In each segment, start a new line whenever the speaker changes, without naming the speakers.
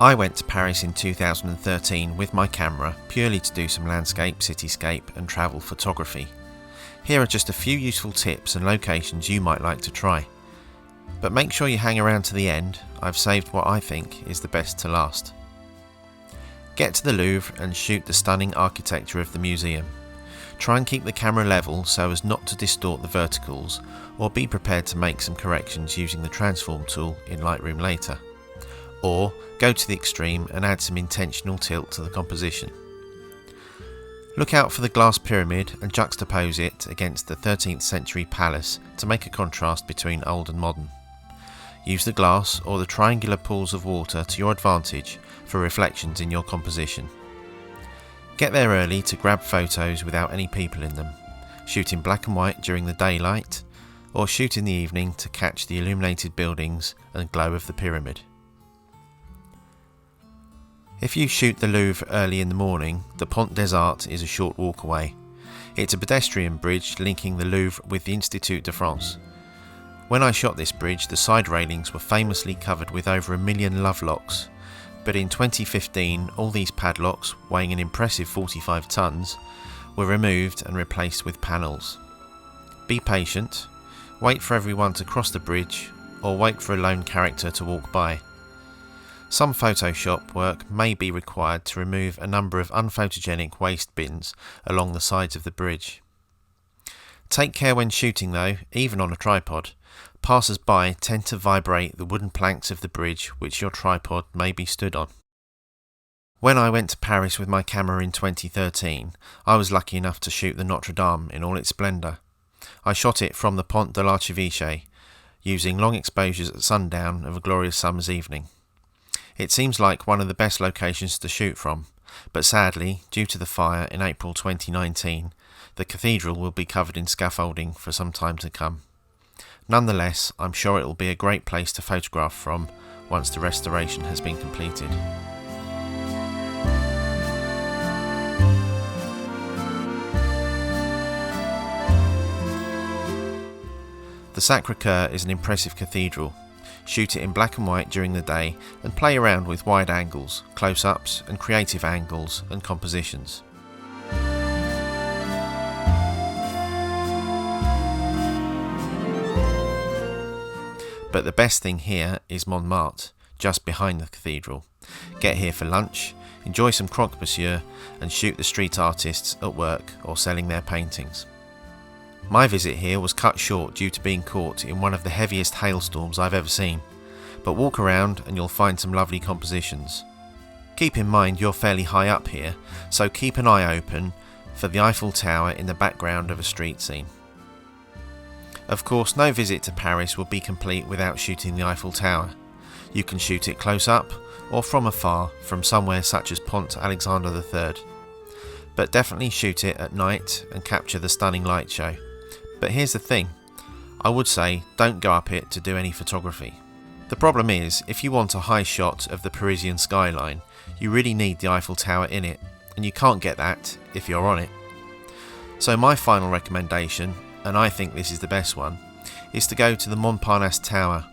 I went to Paris in 2013 with my camera purely to do some landscape, cityscape and travel photography. Here are just a few useful tips and locations you might like to try. But make sure you hang around to the end. I've saved what I think is the best to last. Get to the Louvre and shoot the stunning architecture of the museum. Try and keep the camera level so as not to distort the verticals, or be prepared to make some corrections using the transform tool in Lightroom later. Or go to the extreme and add some intentional tilt to the composition. Look out for the glass pyramid and juxtapose it against the 13th century palace to make a contrast between old and modern. Use the glass or the triangular pools of water to your advantage for reflections in your composition. Get there early to grab photos without any people in them. Shoot in black and white during the daylight, or shoot in the evening to catch the illuminated buildings and glow of the pyramid. If you shoot the Louvre early in the morning, the Pont des Arts is a short walk away. It's a pedestrian bridge linking the Louvre with the Institut de France. When I shot this bridge, the side railings were famously covered with over 1 million love locks, but in 2015 all these padlocks, weighing an impressive 45 tonnes, were removed and replaced with panels. Be patient, wait for everyone to cross the bridge, or wait for a lone character to walk by. Some Photoshop work may be required to remove a number of unphotogenic waste bins along the sides of the bridge. Take care when shooting though, even on a tripod. Passers-by tend to vibrate the wooden planks of the bridge which your tripod may be stood on. When I went to Paris with my camera in 2013, I was lucky enough to shoot the Notre Dame in all its splendour. I shot it from the Pont de l'Archevêché, using long exposures at sundown of a glorious summer's evening. It seems like one of the best locations to shoot from, but sadly, due to the fire in April 2019, the cathedral will be covered in scaffolding for some time to come. Nonetheless, I'm sure it will be a great place to photograph from once the restoration has been completed. The Sacré-Cœur is an impressive cathedral. Shoot it in black and white during the day and play around with wide angles, close-ups and creative angles and compositions. But the best thing here is Monmart, just behind the cathedral. Get here for lunch, enjoy some croque-monsieur and shoot the street artists at work or selling their paintings. My visit here was cut short due to being caught in one of the heaviest hailstorms I've ever seen, but walk around and you'll find some lovely compositions. Keep in mind you're fairly high up here, so keep an eye open for the Eiffel Tower in the background of a street scene. Of course, no visit to Paris will be complete without shooting the Eiffel Tower. You can shoot it close up or from afar from somewhere such as Pont Alexander III. But definitely shoot it at night and capture the stunning light show. But here's the thing, I would say don't go up it to do any photography. The problem is, if you want a high shot of the Parisian skyline, you really need the Eiffel Tower in it, and you can't get that if you're on it. So my final recommendation, and I think this is the best one, is to go to the Montparnasse Tower.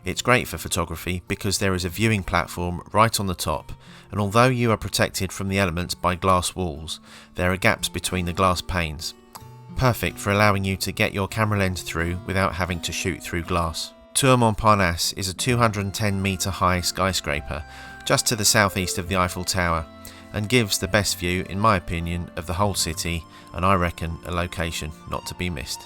It's great for photography because there is a viewing platform right on the top, and although you are protected from the elements by glass walls, there are gaps between the glass panes. Perfect for allowing you to get your camera lens through without having to shoot through glass. Tour Montparnasse is a 210 metre high skyscraper just to the southeast of the Eiffel Tower and gives the best view, in my opinion, of the whole city, and I reckon a location not to be missed.